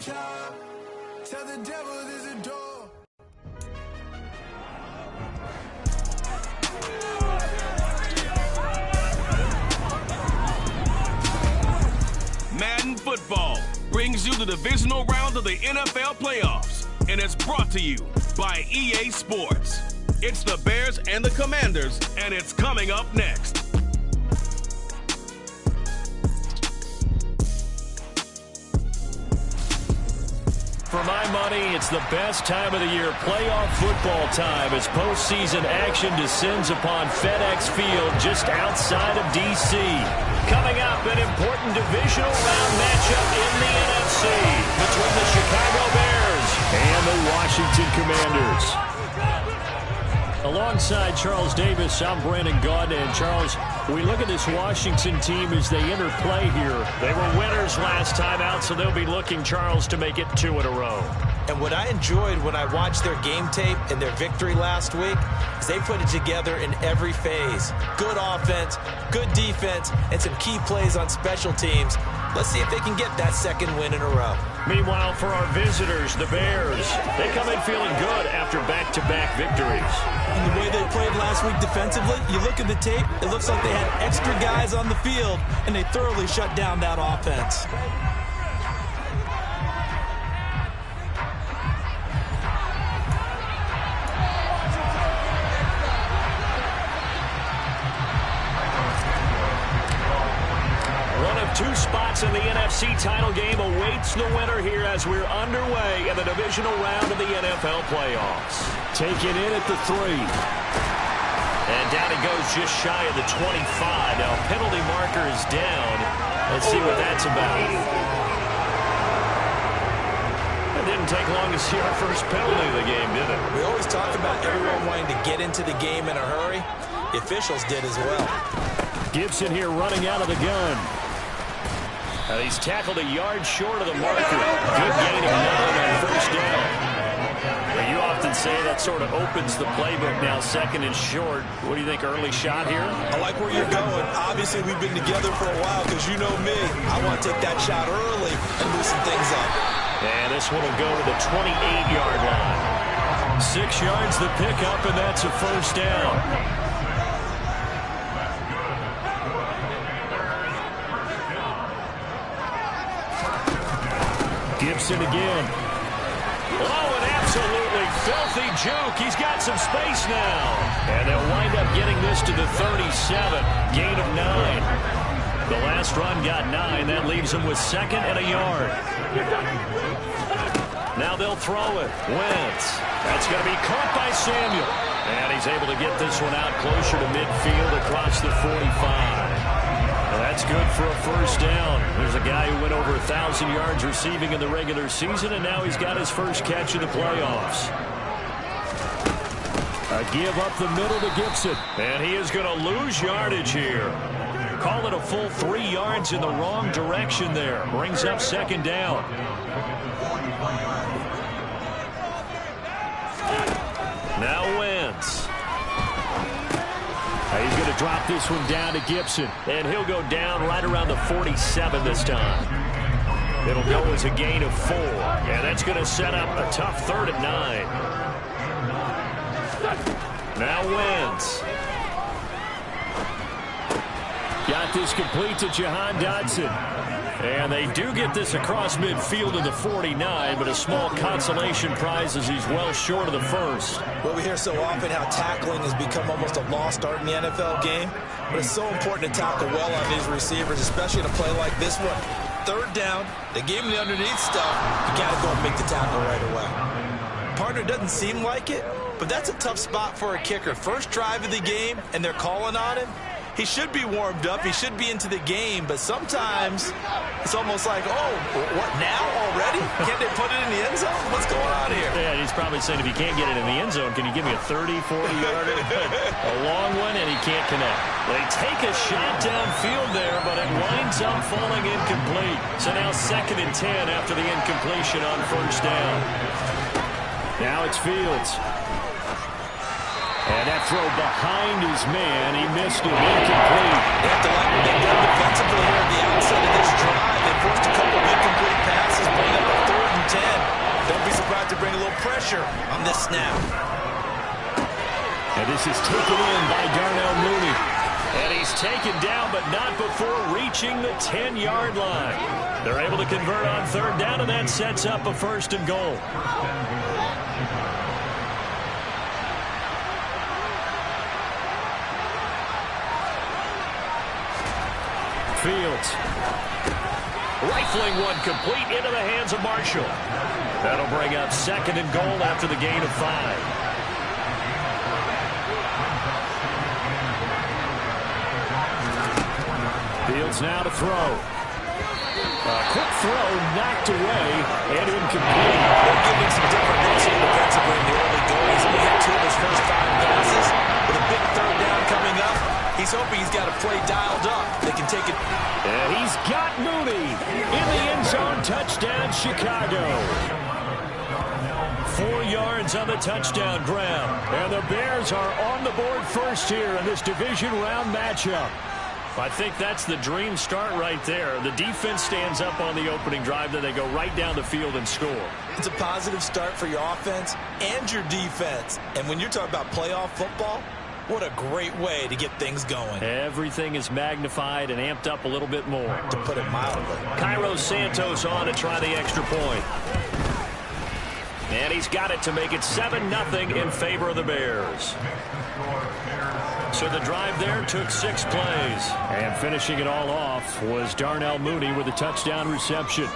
Tell the devil there's a door. Madden Football brings you the divisional round of the NFL playoffs, and it's brought to you by EA Sports. It's the Bears and the Commanders, and it's coming up next. For my money, it's the best time of the year, playoff football time, as postseason action descends upon FedEx Field just outside of D.C. Coming up, an important divisional round matchup in the NFC between the Chicago Bears and the Washington Commanders. Alongside Charles Davis, I'm Brandon Gaudin. And Charles, we look at this Washington team as they interplay here. They were winners last time out, so they'll be looking, Charles, to make it 2 in a row. And what I enjoyed when I watched their game tape and their victory last week is they put it together in every phase. Good offense, good defense, and some key plays on special teams. Let's see if they can get that second win in a row. Meanwhile, for our visitors, the Bears, they come in feeling good after back-to-back victories. And the way they played last week defensively, you look at the tape, it looks like they had extra guys on the field, and they thoroughly shut down that offense. Two spots in the NFC title game awaits the winner here as we're underway in the divisional round of the NFL playoffs. Taken in at the 3. And down he goes just shy of the 25. Now penalty marker is down. Let's see what that's about. It didn't take long to see our first penalty of the game, did it? We always talk about everyone wanting to get into the game in a hurry. The officials did as well. Gibson here running out of the gun. He's tackled a yard short of the marker. Good gain of 9 on first down. Well, you often say that sort of opens the playbook now, 2nd and short. What do you think, early shot here? I like where you're going. Obviously, we've been together for a while because you know me. I want to take that shot early and loosen things up. And this one will go to the 28-yard line. 6 yards the pickup, and that's a first down. Gibson again. Oh, an absolutely filthy juke. He's got some space now. And they'll wind up getting this to the 37. Gain of 9. The last run got 9. That leaves them with 2nd and a yard. Now they'll throw it. Wentz. That's going to be caught by Samuel. And he's able to get this one out closer to midfield across the 45. That's good for a first down. There's a guy who went over 1,000 yards receiving in the regular season, and now he's got his first catch in the playoffs. A give up the middle to Gibson. And he is going to lose yardage here. Call it a full 3 yards in the wrong direction there. Brings up 2nd down. Now Wentz. He's going to drop this one down to Gibson, and he'll go down right around the 47 this time. It'll go as a gain of 4, and that's going to set up a tough 3rd and 9. Now Wentz. Got this complete to Jahan Dotson. And they do get this across midfield to the 49, but a small consolation prize as he's well short of the first. Well, we hear so often how tackling has become almost a lost art in the NFL game, but it's so important to tackle well on these receivers, especially in a play like this one. 3rd down, they gave him the underneath stuff. You got to go and make the tackle right away. Partner doesn't seem like it, but that's a tough spot for a kicker. First drive of the game, and they're calling on him. He should be warmed up. He should be into the game. But sometimes it's almost like, oh, what, now already? Can't they put it in the end zone? What's going on here? Yeah, he's probably saying, if you can't get it in the end zone, can you give me a 30, 40-yarder? A long one, and he can't connect. They take a shot downfield there, but it winds up falling incomplete. So now 2nd and 10 after the incompletion on first down. Now it's Fields. And that throw behind his man, he missed it, incomplete. They have to like what they've done defensively here at the outset of this drive. They forced a couple of incomplete passes, bring up a 3rd and 10. Don't be surprised to bring a little pressure on this snap. And this is taken in by Darnell Mooney. And he's taken down, but not before reaching the 10-yard line. They're able to convert on third down, and that sets up a 1st and goal. Fields. Rifling one complete into the hands of Marshall. That'll bring up 2nd and goal after the gain of 5. Fields now to throw. A quick throw knocked away and incomplete. They're giving some different looks here defensively in the early goings. He hit 2 of his first 5 passes. With a big 3rd down coming up, he's hoping he's got a play dialed up. They can take it. And he's got Mooney in the end zone. Touchdown, Chicago. 4 yards on the touchdown grab. And the Bears are on the board first here in this division round matchup. I think that's the dream start right there. The defense stands up on the opening drive, then they go right down the field and score. It's a positive start for your offense and your defense. And when you're talking about playoff football, what a great way to get things going. Everything is magnified and amped up a little bit more. To put it mildly. Cairo Santos on to try the extra point. And he's got it to make it 7-0 in favor of the Bears. So the drive there took 6 plays. And finishing it all off was Darnell Mooney with a touchdown reception.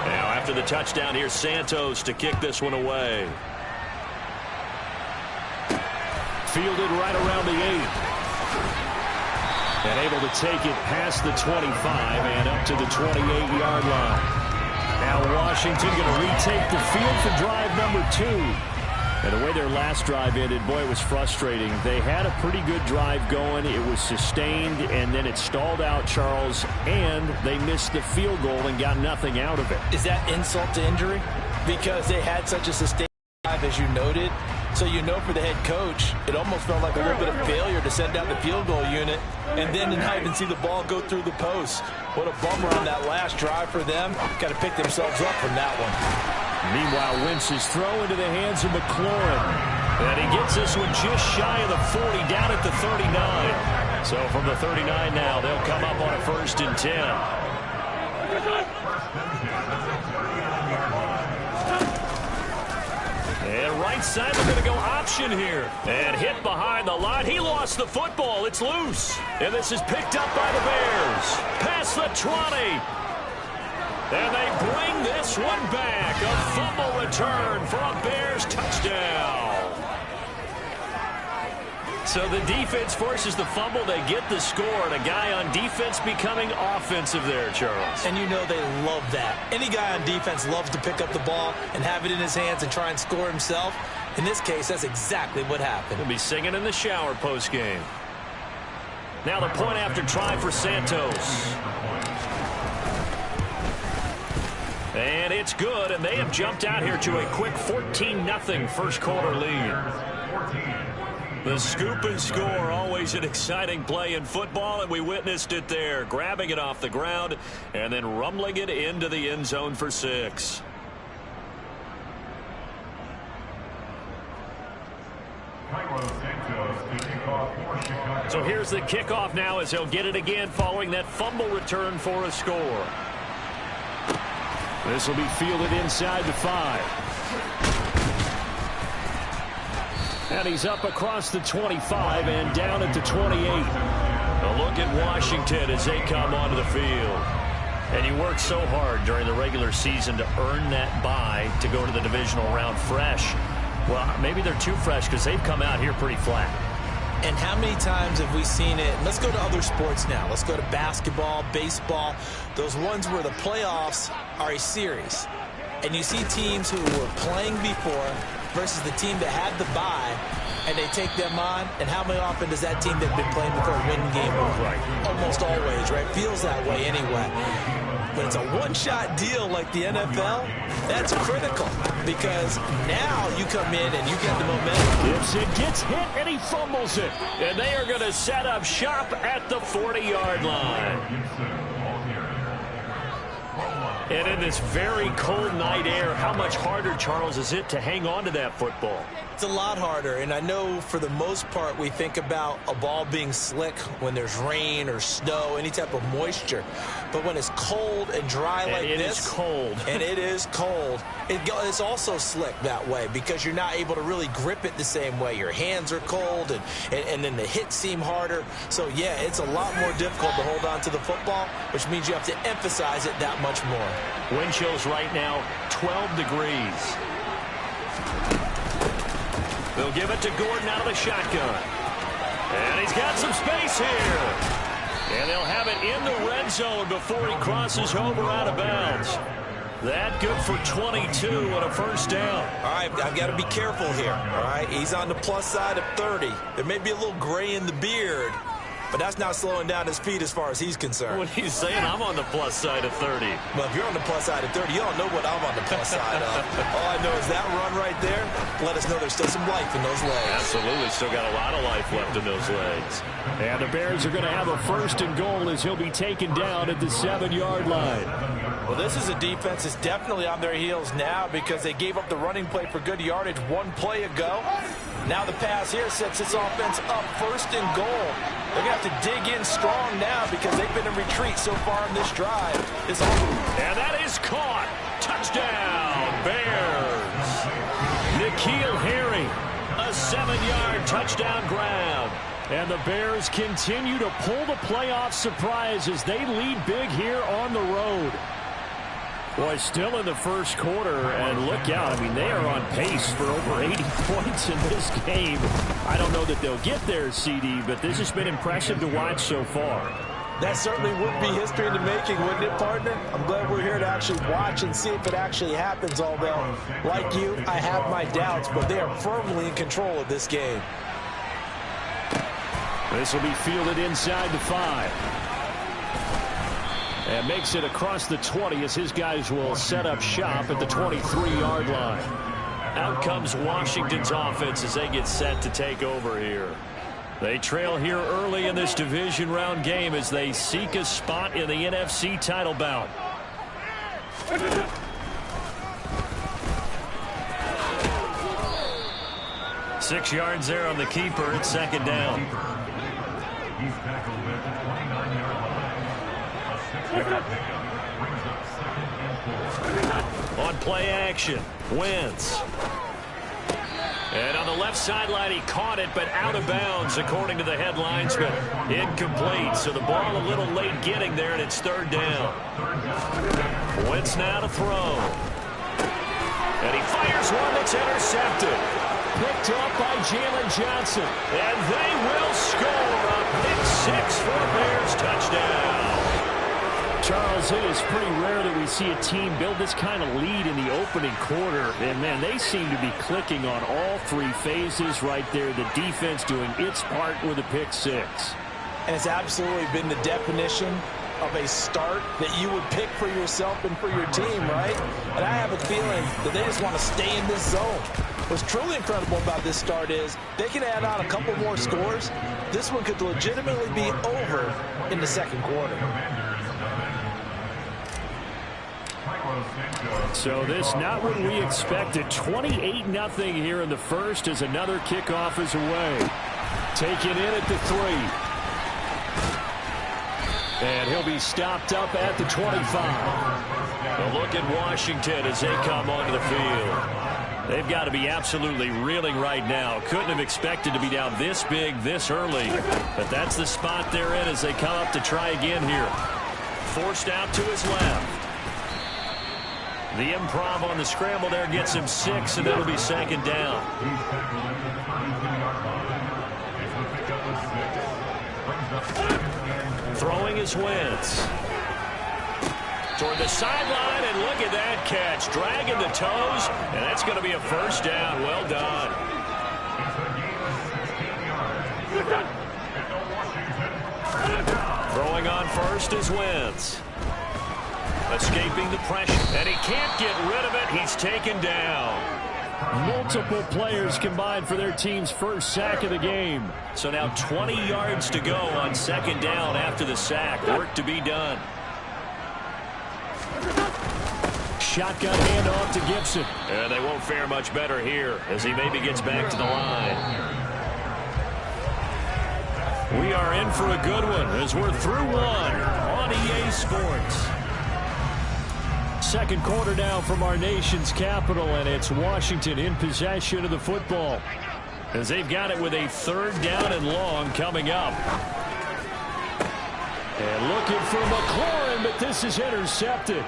Now after the touchdown, here's Santos to kick this one away. Fielded right around the 8. And able to take it past the 25 and up to the 28-yard line. Now Washington going to retake the field for drive number 2. And the way their last drive ended, boy, it was frustrating. They had a pretty good drive going. It was sustained, and then it stalled out, Charles, and they missed the field goal and got nothing out of it. Is that insult to injury? Because they had such a sustained drive, as you noted. So you know for the head coach, it almost felt like a little bit of failure to send out the field goal unit and then to not even see the ball go through the post. What a bummer on that last drive for them. Got to pick themselves up from that one. Meanwhile, Wentz's throw into the hands of McLaurin. And he gets this one just shy of the 40, down at the 39. So from the 39 now, they'll come up on a 1st and 10. And right side, they're going to go option here. And hit behind the line. He lost the football. It's loose. And this is picked up by the Bears. Past the 20. And they bring this one back. A fumble return for a Bears touchdown. So the defense forces the fumble. They get the score. And a guy on defense becoming offensive there, Charles. And you know they love that. Any guy on defense loves to pick up the ball and have it in his hands and try and score himself. In this case, that's exactly what happened. He'll be singing in the shower post-game. Now the point after try for Santos. And it's good, and they have jumped out here to a quick 14-0 first quarter lead. The scoop and score, always an exciting play in football, and we witnessed it there, grabbing it off the ground and then rumbling it into the end zone for 6. So here's the kickoff now as he'll get it again following that fumble return for a score. This will be fielded inside the 5. And he's up across the 25 and down at the 28. A look at Washington as they come onto the field. And you worked so hard during the regular season to earn that bye to go to the divisional round fresh. Well, maybe they're too fresh because they've come out here pretty flat. And how many times have we seen it? Let's go to other sports now. Let's go to basketball, baseball, those ones where the playoffs are a series. And you see teams who were playing before versus the team that had the bye, and they take them on, and how many often does that team that's been playing before win the game over? Right. Almost always, right? Feels that way anyway. When it's a one-shot deal like the NFL, that's critical because now you come in and you get the momentum. Gibson gets hit and he fumbles it. And they are going to set up shop at the 40-yard line. And in this very cold night air, how much harder, Charles, is it to hang on to that football? It's a lot harder, and I know for the most part we think about a ball being slick when there's rain or snow, any type of moisture. But when it's cold and dry like this. It is cold. And it is cold. It's also slick that way because you're not able to really grip it the same way. Your hands are cold, and then the hits seem harder. So, yeah, it's a lot more difficult to hold on to the football, which means you have to emphasize it that much more. Wind chills right now, 12 degrees. They'll give it to Gordon out of the shotgun. And he's got some space here. And they'll have it in the red zone before he crosses over out of bounds. That good for 22 and a first down. All right, I've got to be careful here. All right, he's on the plus side of 30. There may be a little gray in the beard, but that's not slowing down his speed as far as he's concerned. What he's saying, I'm on the plus side of 30. Well, if you're on the plus side of 30, you don't know what I'm on the plus side of. All I know is that run right there let us know there's still some life in those legs. Absolutely, still got a lot of life left in those legs. And the Bears are going to have a first and goal as he'll be taken down at the 7-yard line. Well, this is a defense that's definitely on their heels now because they gave up the running play for good yardage one play ago. Now the pass here sets this offense up first and goal. They're going to have to dig in strong now because they've been in retreat so far in this drive. And that is caught. Touchdown, Bears. N'Keal Harry, a 7-yard touchdown grab. And the Bears continue to pull the playoff surprise as they lead big here on the road. Boy, still in the first quarter, and look out. I mean, they are on pace for over 80 points in this game. I don't know that they'll get there, CD, but this has been impressive to watch so far. That certainly would be history in the making, wouldn't it, partner? I'm glad we're here to actually watch and see if it actually happens, although, like you, I have my doubts, but they are firmly in control of this game. This will be fielded inside the 5. And makes it across the 20 as his guys will set up shop at the 23-yard line. Out comes Washington's offense as they get set to take over here. They trail here early in this division round game as they seek a spot in the NFC title bout. Six yards there on the keeper. It's second down. On play action, Wentz. And on the left sideline, he caught it, but out of bounds, according to the head linesman. Incomplete, so the ball a little late getting there, and it's third down. Wentz now to throw. And he fires one that's intercepted. Picked up by Jalen Johnson. And they will score a pick six for a Bears touchdown. Charles, it is pretty rare that we see a team build this kind of lead in the opening quarter. And, man, they seem to be clicking on all three phases right there. The defense doing its part with a pick six. And it's absolutely been the definition of a start that you would pick for yourself and for your team, right? And I have a feeling that they just want to stay in this zone. What's truly incredible about this start is they can add on a couple more scores. This one could legitimately be over in the second quarter. So this not what we expected. 28-0 here in the first as another kickoff is away. Taken in at the 3. And he'll be stopped up at the 25. A look at Washington as they come onto the field. They've got to be absolutely reeling right now. Couldn't have expected to be down this big this early. But that's the spot they're in as they come up to try again here. Forced out to his left. The improv on the scramble there gets him 6, and that'll be second down. Throwing his Wentz. Toward the sideline, and look at that catch. Dragging the toes, and that's going to be a first down. Well done. first is Wentz. Escaping the pressure, and he can't get rid of it. He's taken down. Multiple players combined for their team's first sack of the game. So now 20 yards to go on second down after the sack. Work to be done. Shotgun handoff to Gibson. And they won't fare much better here as he maybe gets back to the line. We are in for a good one as we're through one on EA Sports. Second quarter now from our nation's capital, and it's Washington in possession of the football as they've got it with a third down and long coming up. And looking for McLaurin, but this is intercepted.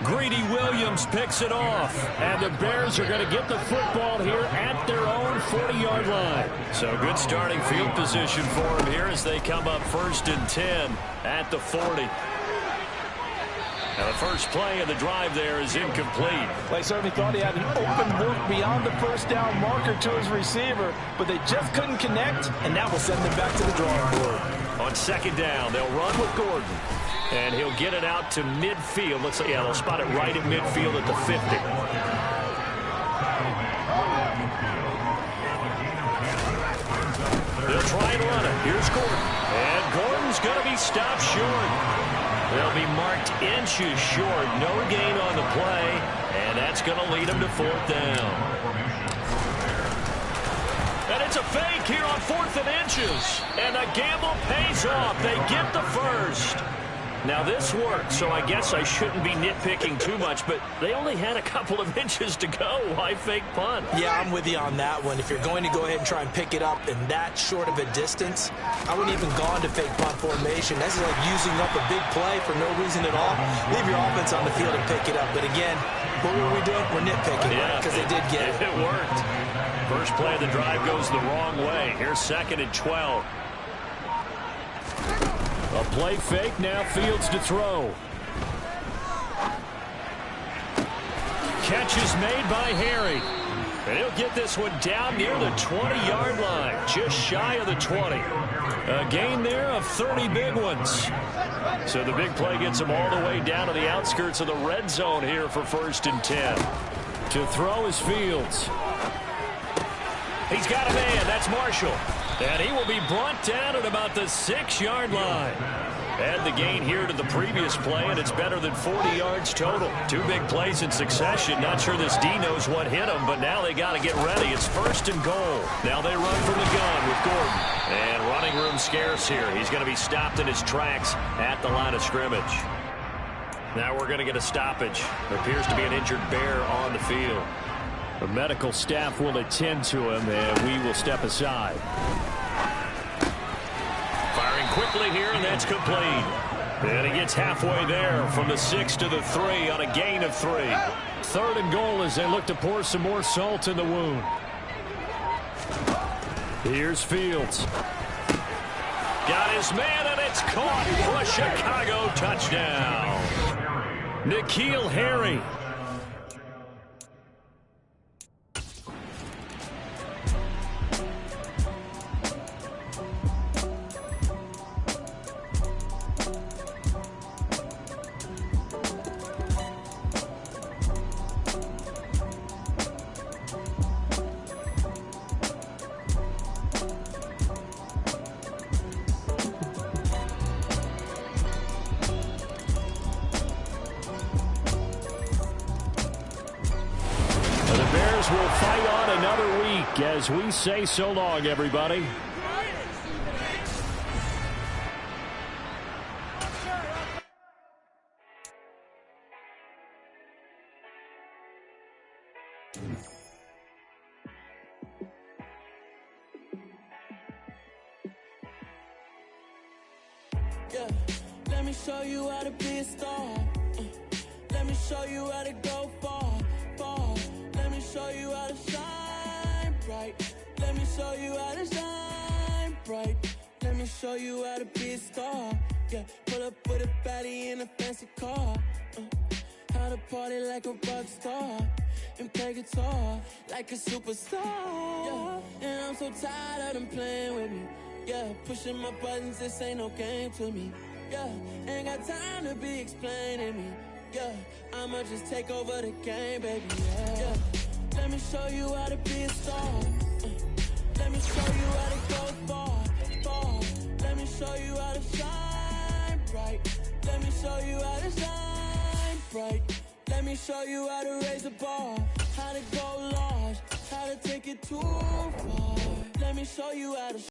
Greedy Williams picks it off, and the Bears are going to get the football here at their own 40-yard line. So good starting field position for them here as they come up 1st and 10 at the 40. Now the first play of the drive there is incomplete. They certainly thought he had an open look beyond the first down marker to his receiver, but they just couldn't connect, and that will send them back to the drawing board. On second down, they'll run with Gordon, and he'll get it out to midfield. Looks like, yeah, they'll spot it right at midfield at the 50. They'll try and run it. Here's Gordon, and Gordon's going to be stopped short. They'll be marked inches short. No gain on the play, and that's going to lead them to 4th down. And it's a fake here on 4th and inches. And the gamble pays off. They get the first. Now this worked, so I guess I shouldn't be nitpicking too much, but they only had a couple of inches to go. Why fake punt? Yeah, I'm with you on that one. If you're going to go ahead and try and pick it up in that short of a distance, I wouldn't even gone to fake punt formation. This is like using up a big play for no reason at all. Leave your offense on the field and pick it up. But again, what were we doing? We're nitpicking, yeah, because they did get it. It worked. First play of the drive goes the wrong way. Here's 2nd and 12. A play fake, now Fields to throw. Catch is made by Harry. And he'll get this one down near the 20-yard line, just shy of the 20. A gain there of 30 big ones. So the big play gets him all the way down to the outskirts of the red zone here for 1st and 10. To throw is Fields. He's got a man, that's Marshall. And he will be brought down at about the 6-yard line. Add the gain here to the previous play, and it's better than 40 yards total. 2 big plays in succession. Not sure this D knows what hit him, but now they got to get ready. It's 1st and goal. Now they run from the gun with Gordon. And running room scarce here. He's going to be stopped in his tracks at the line of scrimmage. Now we're going to get a stoppage. There appears to be an injured Bear on the field. The medical staff will attend to him, and we will step aside. Firing quickly here, and that's complete. And he gets halfway there from the 6 to the 3 on a gain of 3. 3rd and goal as they look to pour some more salt in the wound. Here's Fields. Got his man, and it's caught for a Chicago touchdown. N'Keal Harry. Will fight on another week as we say so long, everybody. Yeah, let me show you how to be a star. Let me show you how to go far, far. Let me show you how to shine bright. Let me show you how to shine bright. Let me show you how to be a star. Yeah, pull up with a baddie in a fancy car. How to party like a rock star and play guitar like a superstar. Yeah, and I'm so tired of them playing with me. Yeah, pushing my buttons, this ain't no game to me. Yeah, ain't got time to be explaining me. Yeah, I'ma just take over the game, baby. Yeah. Let me show you how to be a star. Let me show you how to go far, far. Let me show you how to shine bright. Let me show you how to shine bright. Let me show you how to raise the bar, how to go large, how to take it too far. Let me show you how to